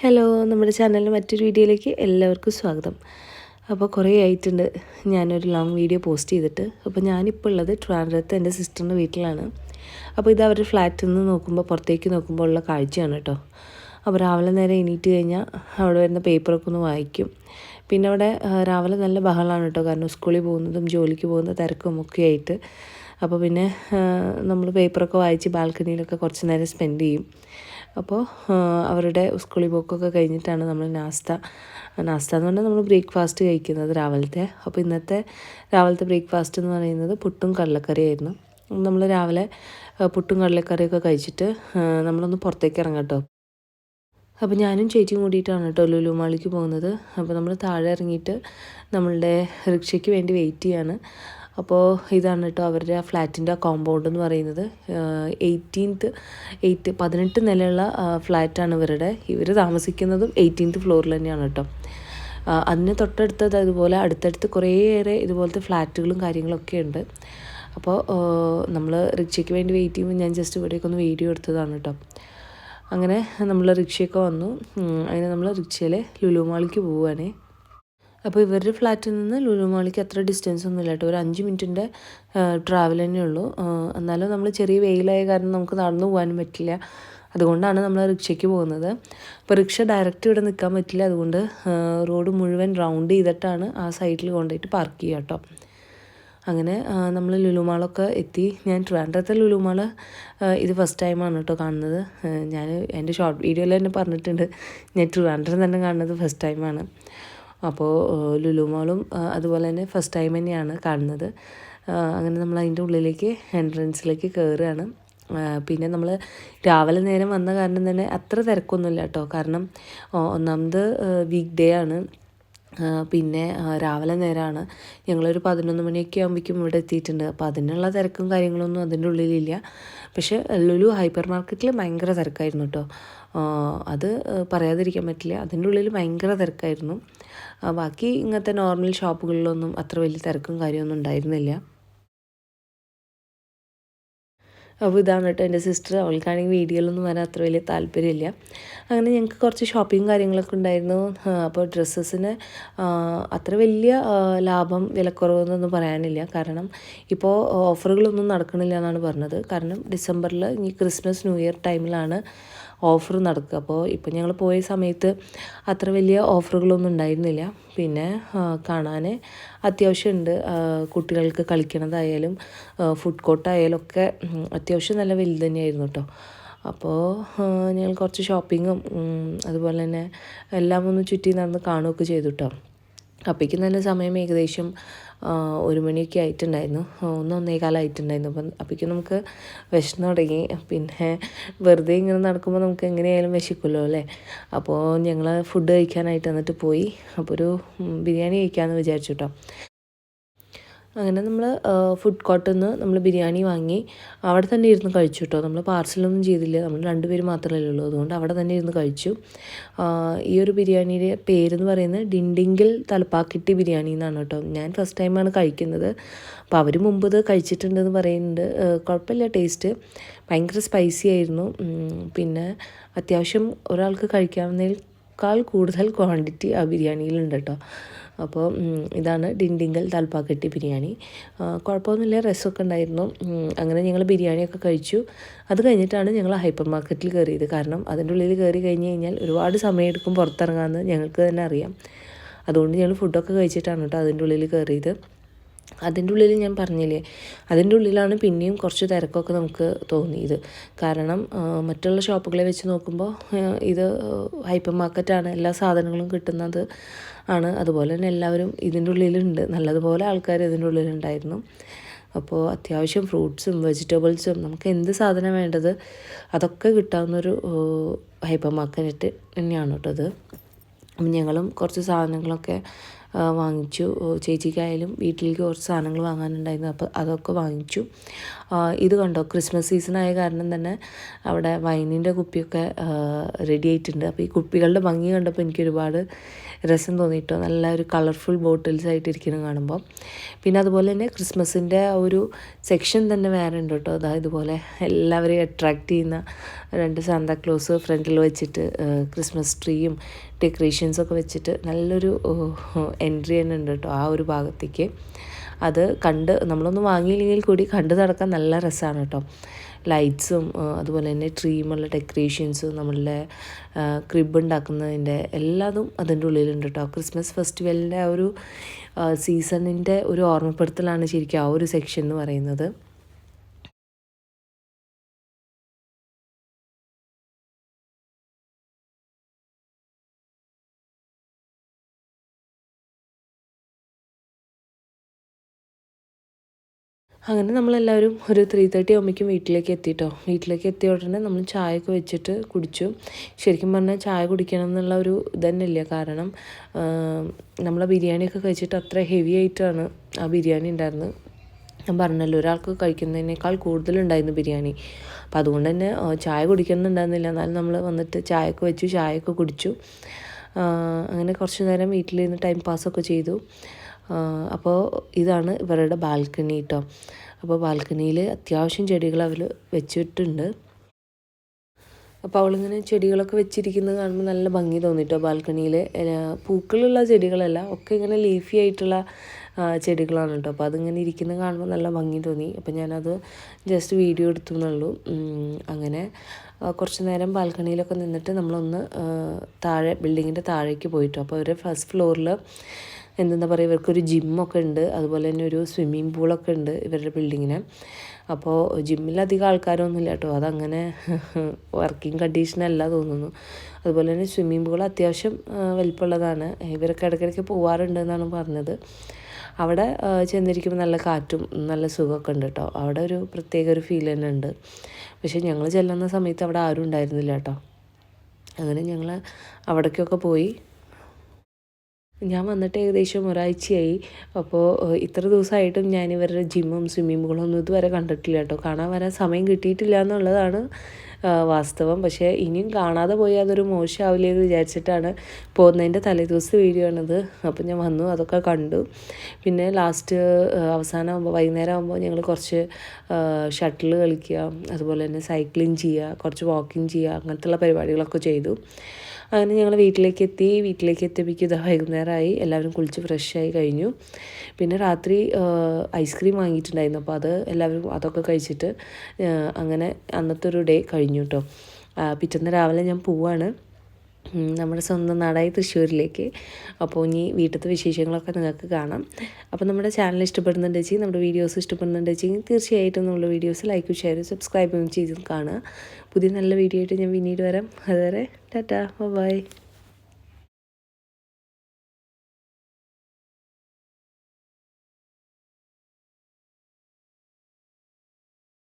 Hello, നമ്മുടെ ചാനലിലെ മറ്റൊരു വീഡിയോയിലേക്ക് എല്ലാവർക്കും സ്വാഗതം. അപ്പോൾ കുറേ ആയിട്ടുണ്ട് ഞാനൊരു ലോങ് വീഡിയോ പോസ്റ്റ് ചെയ്തിട്ട്. അപ്പോൾ ഞാനിപ്പോൾ ഉള്ളത് ട്രിവാൻഡ്രത്ത് എൻ്റെ സിസ്റ്ററിൻ്റെ വീട്ടിലാണ്. അപ്പോൾ ഇത് അവരുടെ ഫ്ലാറ്റിൽ നിന്ന് നോക്കുമ്പോൾ പുറത്തേക്ക് നോക്കുമ്പോൾ ഉള്ള കാഴ്ചയാണ് കേട്ടോ. അപ്പോൾ രാവിലെ നേരെ എണീറ്റ് കഴിഞ്ഞാൽ അവിടെ വരുന്ന പേപ്പറൊക്കെ ഒന്ന് വായിക്കും. പിന്നെ അവിടെ രാവിലെ നല്ല ബഹളമാണ് കേട്ടോ, കാരണം സ്കൂളിൽ പോകുന്നതും ജോലിക്ക് പോകുന്ന തിരക്കും ഒക്കെ ആയിട്ട്. അപ്പോൾ പിന്നെ നമ്മൾ പേപ്പറൊക്കെ വായിച്ച് ബാൽക്കണിയിലൊക്കെ കുറച്ച് നേരം സ്പെൻഡ് ചെയ്യും. അപ്പോൾ അവരുടെ സ്കൂളിൽ പോക്കൊക്കെ കഴിഞ്ഞിട്ടാണ് നമ്മൾ നാസ്ത എന്ന് പറഞ്ഞാൽ നമ്മൾ ബ്രേക്ക്ഫാസ്റ്റ് കഴിക്കുന്നത് രാവിലത്തെ. അപ്പോൾ ഇന്നത്തെ രാവിലത്തെ ബ്രേക്ക്ഫാസ്റ്റ് എന്ന് പറയുന്നത് പുട്ടും കടലക്കറിയായിരുന്നു. നമ്മൾ രാവിലെ പുട്ടും കടലക്കറിയൊക്കെ കഴിച്ചിട്ട് നമ്മളൊന്ന് പുറത്തേക്ക് ഇറങ്ങാം കേട്ടോ. അപ്പോൾ ഞാനും ചേച്ചിയും കൂടിയിട്ടാണ് കേട്ടോ ലുലു മാളിലേക്ക് പോകുന്നത്. അപ്പോൾ നമ്മൾ താഴെ ഇറങ്ങിയിട്ട് നമ്മളുടെ റിക്ഷയ്ക്ക് വേണ്ടി വെയിറ്റ് ചെയ്യാണ്. അപ്പോൾ ഇതാണ് കേട്ടോ അവരുടെ ഫ്ലാറ്റിൻ്റെ കോമ്പൗണ്ട് എന്ന് പറയുന്നത്. 18 നിലയുള്ള ഫ്ലാറ്റാണ് ഇവർ താമസിക്കുന്നതും 18th ഫ്ലോറിൽ തന്നെയാണ് കേട്ടോ. അതിന് തൊട്ടടുത്തത് അതുപോലെ അടുത്തടുത്ത് കുറേയേറെ ഇതുപോലത്തെ ഫ്ലാറ്റുകളും കാര്യങ്ങളൊക്കെ ഉണ്ട്. അപ്പോൾ നമ്മൾ റിക്ഷയ്ക്ക് വേണ്ടി വെയിറ്റ് ചെയ്യുമ്പോൾ ഞാൻ ജസ്റ്റ് ഇവിടേക്ക് ഒന്ന് വീഡിയോ എടുത്തതാണ് കേട്ടോ. അങ്ങനെ നമ്മൾ റിക്ഷയൊക്കെ വന്നു. അങ്ങനെ നമ്മൾ റിക്ഷയിൽ ലുലു മാളിലേക്ക് പോവുകയാണേ. അപ്പോൾ ഇവരുടെ ഫ്ലാറ്റിൽ നിന്ന് ലുലു മാളിലേക്ക് അത്ര ഡിസ്റ്റൻസ് ഒന്നും ഇല്ല കേട്ടോ, ഒരു 5 മിനിറ്റിൻ്റെ ട്രാവൽ തന്നെ ഉള്ളൂ. എന്നാലും നമ്മൾ ചെറിയ വെയിലായ കാരണം നമുക്ക് നടന്നു പോകാനും പറ്റില്ല. അതുകൊണ്ടാണ് നമ്മൾ റിക്ഷയ്ക്ക് പോകുന്നത്. അപ്പോൾ റിക്ഷ ഡയറക്റ്റ് ഇവിടെ നിൽക്കാൻ പറ്റില്ല, അതുകൊണ്ട് റോഡ് മുഴുവൻ റൗണ്ട് ചെയ്തിട്ടാണ് ആ സൈഡിൽ കൊണ്ടുപോയിട്ട് പാർക്ക് ചെയ്യുക കേട്ടോ. അങ്ങനെ നമ്മൾ ലുലു മാളൊക്കെ എത്തി. ഞാൻ ട്രിവാൻഡ്രത്തെ ലുലു മാൾ ഇത് ഫസ്റ്റ് ടൈമാണ് കേട്ടോ കാണുന്നത്. ഞാൻ എൻ്റെ ഷോർട്ട് വീഡിയോയിൽ തന്നെ പറഞ്ഞിട്ടുണ്ട്, ഞാൻ ട്രിവാൻഡ്രം തന്നെ കാണുന്നത് ഫസ്റ്റ് ടൈമാണ്. അപ്പോൾ ലുലു മാളും അതുപോലെ തന്നെ ഫസ്റ്റ് ടൈം തന്നെയാണ് കാണുന്നത്. അങ്ങനെ നമ്മൾ അതിൻ്റെ ഉള്ളിലേക്ക് എൻട്രൻസിലേക്ക് കയറുകയാണ്. പിന്നെ നമ്മൾ രാവിലെ നേരം വന്ന കാരണം തന്നെ അത്ര തിരക്കൊന്നുമില്ല കേട്ടോ, കാരണം ഒന്നാമത് വീക്ക് ഡേ ആണ്. പിന്നെ രാവിലെ നേരമാണ്, ഞങ്ങളൊരു 11 മണിയൊക്കെ ആകുമ്പോഴേക്കും ഇവിടെ എത്തിയിട്ടുണ്ട്. അപ്പോൾ അതിനുള്ള തിരക്കും കാര്യങ്ങളൊന്നും അതിൻ്റെ ഉള്ളിലില്ല. പക്ഷേ ലുലു ഹൈപ്പർ മാർക്കറ്റിൽ ഭയങ്കര തിരക്കായിരുന്നു കേട്ടോ, അത് പറയാതിരിക്കാൻ പറ്റില്ല. അതിൻ്റെ ഉള്ളിൽ ഭയങ്കര തിരക്കായിരുന്നു. ബാക്കി ഇങ്ങനത്തെ നോർമൽ ഷോപ്പുകളിലൊന്നും അത്ര വലിയ തിരക്കും കാര്യമൊന്നും ഉണ്ടായിരുന്നില്ല. അപ്പോൾ ഇതാണ് കേട്ടോ എൻ്റെ സിസ്റ്റർ. അവൾക്കാണെങ്കിൽ വീഡിയോയിലൊന്നും വരാൻ അത്ര വലിയ താല്പര്യമില്ല. അങ്ങനെ ഞങ്ങൾക്ക് കുറച്ച് ഷോപ്പിംഗ് കാര്യങ്ങളൊക്കെ ഉണ്ടായിരുന്നു. അപ്പോൾ ഡ്രസ്സസിന് അത്ര വലിയ ലാഭം വിലക്കുറവെന്നൊന്നും പറയാനില്ല, കാരണം ഇപ്പോൾ ഓഫറുകളൊന്നും നടക്കണില്ല എന്നാണ് പറഞ്ഞത്. കാരണം ഡിസംബറിൽ ഈ ക്രിസ്മസ് ന്യൂ ഇയർ ടൈമിലാണ് ഓഫർ നടക്കുക. അപ്പോൾ ഇപ്പോൾ ഞങ്ങൾ പോയ സമയത്ത് അത്ര വലിയ ഓഫറുകളൊന്നും ഉണ്ടായിരുന്നില്ല. പിന്നെ കാണാൻ അത്യാവശ്യമുണ്ട്, കുട്ടികൾക്ക് കളിക്കണതായാലും ഫുഡ് കോർട്ടായാലും ഒക്കെ അത്യാവശ്യം നല്ല വലുത് തന്നെയായിരുന്നു കേട്ടോ. അപ്പോൾ ഞങ്ങൾ കുറച്ച് ഷോപ്പിങ്ങും അതുപോലെ തന്നെ എല്ലാം ഒന്ന് ചുറ്റി നടന്ന് കാണുകയൊക്കെ ചെയ്തു കേട്ടോ. അപ്പോഴേക്കും തന്നെ സമയം ഏകദേശം 1 മണിയൊക്കെ ആയിട്ടുണ്ടായിരുന്നു, 1-1:15 ആയിട്ടുണ്ടായിരുന്നു. അപ്പം അപ്പോഴേക്കും നമുക്ക് വിശന്ന് തുടങ്ങി. പിന്നെ വെറുതെ ഇങ്ങനെ നടക്കുമ്പോൾ നമുക്ക് എങ്ങനെയായാലും വിശക്കുമല്ലോ അല്ലേ. അപ്പോൾ ഞങ്ങൾ ഫുഡ് കഴിക്കാനായിട്ട് എന്നിട്ട് പോയി. അപ്പോൾ ഒരു ബിരിയാണി കഴിക്കാമെന്ന് വിചാരിച്ചു കേട്ടോ. അങ്ങനെ നമ്മൾ ഫുഡ് കോർട്ടിൽ നിന്ന് നമ്മൾ ബിരിയാണി വാങ്ങി അവിടെ തന്നെ ഇരുന്ന് കഴിച്ചു കേട്ടോ. നമ്മൾ പാർസലൊന്നും ചെയ്തില്ല, നമ്മൾ 2 പേര് മാത്രമല്ലേ ഉള്ളൂ, അതുകൊണ്ട് അവിടെ തന്നെ ഇരുന്ന് കഴിച്ചു. ഈ ഒരു ബിരിയാണിയുടെ പേരെന്ന് പറയുന്നത് ഡിണ്ടിങ്കിൽ തലപ്പാക്കിട്ടി ബിരിയാണി എന്നാണ് കേട്ടോ. ഞാൻ ഫസ്റ്റ് ടൈമാണ് കഴിക്കുന്നത്. അപ്പോൾ അവർ മുമ്പ് ഇത് കഴിച്ചിട്ടുണ്ടെന്ന് പറയുന്നുണ്ട്. കുഴപ്പമില്ല, ടേസ്റ്റ് ഭയങ്കര സ്പൈസി ആയിരുന്നു. പിന്നെ അത്യാവശ്യം ഒരാൾക്ക് കഴിക്കാവുന്നതിനേക്കാൾ കൂടുതൽ ക്വാണ്ടിറ്റി ആ ബിരിയാണിയിലുണ്ട് കേട്ടോ. അപ്പോൾ ഇതാണ് ഡിണ്ടിങ്കൽ തലപ്പാക്കട്ടി ബിരിയാണി. കുഴപ്പമൊന്നുമില്ല, രസമൊക്കെ ഉണ്ടായിരുന്നു. അങ്ങനെ ഞങ്ങൾ ബിരിയാണിയൊക്കെ കഴിച്ചു. അത് കഴിഞ്ഞിട്ടാണ് ഞങ്ങൾ ഹൈപ്പർ മാർക്കറ്റിൽ കയറിയത്. കാരണം അതിൻ്റെ ഉള്ളിൽ കയറി കഴിഞ്ഞ് കഴിഞ്ഞാൽ ഒരുപാട് സമയമെടുക്കും പുറത്തിറങ്ങാമെന്ന് ഞങ്ങൾക്ക് തന്നെ അറിയാം. അതുകൊണ്ട് ഞങ്ങൾ ഫുഡൊക്കെ കഴിച്ചിട്ടാണ് കേട്ടോ അതിൻ്റെ ഉള്ളിൽ കയറിയത്. അതിൻ്റെ ഉള്ളിൽ ഞാൻ പറഞ്ഞില്ലേ, അതിൻ്റെ ഉള്ളിലാണ് പിന്നെയും കുറച്ച് തിരക്കൊക്കെ നമുക്ക് തോന്നിയത്. കാരണം മറ്റുള്ള ഷോപ്പുകളെ വെച്ച് നോക്കുമ്പോൾ ഇത് ഹൈപ്പർ മാർക്കറ്റാണ്, എല്ലാ സാധനങ്ങളും കിട്ടുന്നത് ആണ്. അതുപോലെ തന്നെ എല്ലാവരും ഇതിൻ്റെ ഉള്ളിലുണ്ട്, നല്ലതുപോലെ ആൾക്കാർ ഇതിൻ്റെ ഉള്ളിലുണ്ടായിരുന്നു. അപ്പോൾ അത്യാവശ്യം ഫ്രൂട്ട്സും വെജിറ്റബിൾസും നമുക്ക് എന്ത് സാധനം വേണ്ടത് അതൊക്കെ കിട്ടാവുന്നൊരു ഹൈപ്പർ മാർക്കറ്റ് തന്നെയാണ് കേട്ടോ അത്. ഞങ്ങളും കുറച്ച് സാധനങ്ങളൊക്കെ വാങ്ങിച്ചു. ചേച്ചിക്കായാലും വീട്ടിലേക്ക് കുറച്ച് സാധനങ്ങൾ വാങ്ങാനുണ്ടായിരുന്നു, അപ്പോൾ അതൊക്കെ വാങ്ങിച്ചു. ഇത് കണ്ടോ, ക്രിസ്മസ് സീസണായ കാരണം തന്നെ അവിടെ വൈനിൻ്റെ കുപ്പിയൊക്കെ റെഡി ആയിട്ടുണ്ട്. അപ്പോൾ ഈ കുപ്പികളുടെ ഭംഗി കണ്ടപ്പോൾ എനിക്കൊരുപാട് രസം തോന്നിയിട്ടോ, നല്ല ഒരു കളർഫുൾ ബോട്ടിൽസ് ആയിട്ടിരിക്കുന്നത് കാണുമ്പോൾ. പിന്നെ അതുപോലെ തന്നെ ക്രിസ്മസിൻ്റെ ഒരു സെക്ഷൻ തന്നെ വേറെ ഉണ്ട് കേട്ടോ. അതായത് ഇതുപോലെ എല്ലാവരെയും അട്രാക്റ്റ് ചെയ്യുന്ന 2 സാന്താക്ലോസ് ഫ്രണ്ടിൽ വെച്ചിട്ട് ക്രിസ്മസ് ട്രീയും ഡെക്കറേഷൻസൊക്കെ വെച്ചിട്ട് നല്ലൊരു എൻട്രി തന്നെ ഉണ്ട് കേട്ടോ ആ ഒരു ഭാഗത്തേക്ക്. അത് കണ്ട് നമ്മളൊന്നും വാങ്ങിയില്ലെങ്കിൽ കൂടി കണ്ടു നടക്കാൻ നല്ല രസമാണ് കേട്ടോ. ലൈറ്റ്സും അതുപോലെ തന്നെ ട്രീമുള്ള ഡെക്കറേഷൻസും നമ്മളുടെ ക്രിബ് ഉണ്ടാക്കുന്നതിൻ്റെ എല്ലാതും അതിൻ്റെ ഉള്ളിലുണ്ട് കേട്ടോ. ക്രിസ്മസ് ഫെസ്റ്റിവലിൻ്റെ ആ ഒരു സീസണിൻ്റെ ഒരു ഓർമ്മപ്പെടുത്തലാണ് ശരിക്കും ആ ഒരു സെക്ഷൻ എന്ന് പറയുന്നത്. അങ്ങനെ നമ്മളെല്ലാവരും ഒരു 3:30 ആകുമ്പോഴേക്കും വീട്ടിലേക്ക് എത്തിയിട്ടോ. വീട്ടിലേക്ക് എത്തിയ ഉടനെ നമ്മൾ ചായയൊക്കെ വെച്ചിട്ട് കുടിച്ചു. ശരിക്കും പറഞ്ഞാൽ ചായ കുടിക്കണം എന്നുള്ള ഒരു ഇതന്നെ ഇല്ല. കാരണം നമ്മളെ ബിരിയാണിയൊക്കെ കഴിച്ചിട്ട് അത്ര ഹെവി ആയിട്ടാണ് ആ ബിരിയാണി ഉണ്ടായിരുന്നത്. ഞാൻ പറഞ്ഞല്ലോ, ഒരാൾക്ക് കഴിക്കുന്നതിനേക്കാൾ കൂടുതലുണ്ടായിരുന്നു ബിരിയാണി. അപ്പോൾ അതുകൊണ്ട് തന്നെ ചായ കുടിക്കണമെന്നുണ്ടായിരുന്നില്ല. എന്നാലും നമ്മൾ വന്നിട്ട് ചായയൊക്കെ വെച്ചു, ചായയൊക്കെ കുടിച്ചു. അങ്ങനെ കുറച്ച് നേരം വീട്ടിലിരുന്ന് ടൈം പാസ്സൊക്കെ ചെയ്തു. അപ്പോൾ ഇതാണ് ഇവരുടെ ബാൽക്കണി കേട്ടോ. അപ്പോൾ ബാൽക്കണിയിൽ അത്യാവശ്യം ചെടികൾ അവർ വെച്ചിട്ടുണ്ട്. അപ്പോൾ അവളിങ്ങനെ ചെടികളൊക്കെ വെച്ചിരിക്കുന്നത് കാണുമ്പോൾ നല്ല ഭംഗി തോന്നിട്ടോ. ബാൽക്കണിയിൽ പൂക്കളുള്ള ചെടികളല്ല, ഒക്കെ ഇങ്ങനെ ലീഫി ആയിട്ടുള്ള ചെടികളാണ് കേട്ടോ. അപ്പോൾ അതിങ്ങനെ ഇരിക്കുന്നത് കാണുമ്പോൾ നല്ല ഭംഗി തോന്നി. അപ്പോൾ ഞാനത് ജസ്റ്റ് വീഡിയോ എടുത്തു എന്നുള്ളൂ. അങ്ങനെ കുറച്ച് നേരം ബാൽക്കണിയിലൊക്കെ നിന്നിട്ട് നമ്മളൊന്ന് താഴെ ബിൽഡിങ്ങിൻ്റെ താഴേക്ക് പോയിട്ടോ. അപ്പോൾ അവർ ഫസ്റ്റ് ഫ്ലോറിൽ എന്താ പറയുക, ഇവർക്കൊരു ജിമ്മൊക്കെ ഉണ്ട്, അതുപോലെ തന്നെ ഒരു സ്വിമ്മിങ് പൂളൊക്കെ ഉണ്ട് ഇവരുടെ ബിൽഡിങ്ങിന്. അപ്പോൾ ജിമ്മിൽ അധികം ആൾക്കാരൊന്നുമില്ല കേട്ടോ, അതങ്ങനെ വർക്കിംഗ് കണ്ടീഷനല്ല തോന്നുന്നു. അതുപോലെ തന്നെ സ്വിമ്മിങ് പൂൾ അത്യാവശ്യം വലിപ്പമുള്ളതാണ്. ഇവരൊക്കെ ഇടയ്ക്കിടയ്ക്ക് പോവാറുണ്ട് എന്നാണ് പറഞ്ഞത്. അവിടെ ചെന്നിരിക്കുമ്പോൾ നല്ല കാറ്റും നല്ല സുഖമൊക്കെ ഉണ്ട് കേട്ടോ. അവിടെ ഒരു പ്രത്യേക ഒരു ഫീൽ തന്നെ ഉണ്ട്. പക്ഷേ ഞങ്ങൾ ചെല്ലുന്ന സമയത്ത് അവിടെ ആരും ഉണ്ടായിരുന്നില്ല കേട്ടോ. അങ്ങനെ ഞങ്ങൾ അവിടേക്കൊക്കെ പോയി. ഞാൻ വന്നിട്ട് ഏകദേശം ഒരാഴ്ചയായി. അപ്പോൾ ഇത്ര ദിവസമായിട്ടും ഞാൻ ഇവരുടെ ജിമ്മും സ്വിമ്മിംഗ് പൂളൊന്നും ഇതുവരെ കണ്ടിട്ടില്ല കേട്ടോ. കാണാൻ വരാൻ സമയം കിട്ടിയിട്ടില്ല എന്നുള്ളതാണ് വാസ്തവം. പക്ഷേ ഇനിയും കാണാതെ പോയി അതൊരു മോശമാവില്ലേ എന്ന് വിചാരിച്ചിട്ടാണ് പോകുന്നതിൻ്റെ തലേദിവസത്തെ വീഡിയോ ആണിത്. അപ്പോൾ ഞാൻ വന്നു, അതൊക്കെ കണ്ടു. പിന്നെ ലാസ്റ്റ് അവസാനമാകുമ്പോൾ വൈകുന്നേരം ആകുമ്പോൾ ഞങ്ങൾ കുറച്ച് ഷട്ടിൽ കളിക്കുക, അതുപോലെ തന്നെ സൈക്ലിങ് ചെയ്യുക, കുറച്ച് വാക്കിങ് ചെയ്യുക, അങ്ങനത്തെയുള്ള പരിപാടികളൊക്കെ ചെയ്തു. അങ്ങനെ ഞങ്ങൾ വീട്ടിലേക്ക് എത്തിയപ്പോഴേക്കും ഇത് വൈകുന്നേരമായി. എല്ലാവരും കുളിച്ച് ഫ്രഷായി കഴിഞ്ഞു. പിന്നെ രാത്രി ഐസ്ക്രീം വാങ്ങിയിട്ടുണ്ടായിരുന്നു. അപ്പോൾ എല്ലാവരും അതൊക്കെ കഴിച്ചിട്ട് അങ്ങനെ അന്നത്തെ ഒരു ഡേ കഴിഞ്ഞു കേട്ടോ. പിറ്റേന്ന് രാവിലെ ഞാൻ പോവാണ് നമ്മുടെ സ്വന്തം നാടായ തൃശ്ശൂരിലേക്ക്. അപ്പോൾ ഇനി വീട്ടിലത്തെ വിശേഷങ്ങളൊക്കെ നിങ്ങൾക്ക് കാണാം. അപ്പോൾ നമ്മുടെ ചാനൽ ഇഷ്ടപ്പെടുന്നുണ്ടെങ്കിൽ, നമ്മുടെ വീഡിയോസ് ഇഷ്ടപ്പെടുന്നുണ്ടെങ്കിൽ തീർച്ചയായിട്ടും നമ്മുടെ വീഡിയോസ് ലൈക്കും ഷെയറും സബ്സ്ക്രൈബും ചെയ്ത് കാണുക. പുതിയ നല്ല വീഡിയോ ആയിട്ട് ഞാൻ പിന്നീട് വരാം. അതുവരെ ടാറ്റാ, ബൈ.